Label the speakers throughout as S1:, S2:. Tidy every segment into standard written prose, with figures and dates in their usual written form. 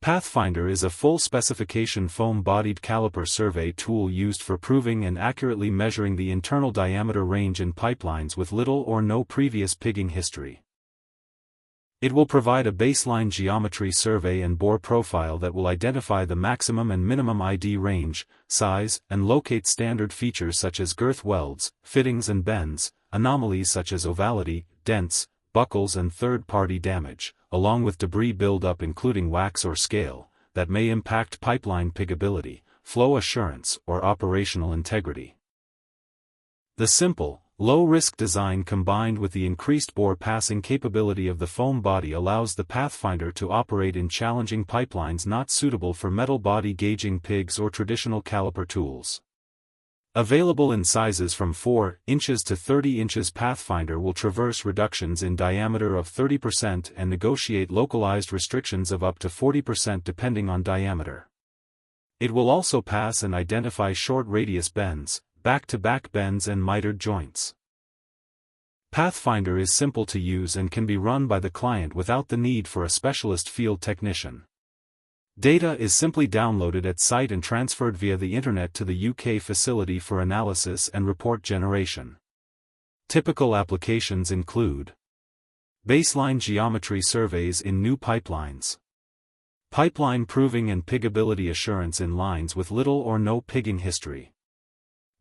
S1: Pathfinder is a full-specification foam-bodied caliper survey tool used for proving and accurately measuring the internal diameter range in pipelines with little or no previous pigging history. It will provide a baseline geometry survey and bore profile that will identify the maximum and minimum ID range, size, and locate standard features such as girth welds, fittings and bends, anomalies such as ovality, dents, buckles and third-party damage, along with debris buildup including wax or scale, that may impact pipeline piggability, flow assurance or operational integrity. The simple, low-risk design combined with the increased bore passing capability of the foam body allows the Pathfinder to operate in challenging pipelines not suitable for metal body gauging pigs or traditional caliper tools. Available in sizes from 4 inches to 30 inches, Pathfinder will traverse reductions in diameter of 30% and negotiate localized restrictions of up to 40% depending on diameter. It will also pass and identify short radius bends, back-to-back bends and mitered joints. Pathfinder is simple to use and can be run by the client without the need for a specialist field technician. Data is simply downloaded at site and transferred via the Internet to the UK facility for analysis and report generation. Typical applications include baseline geometry surveys in new pipelines, pipeline proving and piggability assurance in lines with little or no pigging history,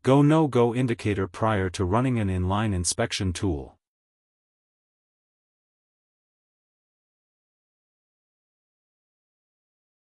S1: go-no-go indicator prior to running an inline inspection tool.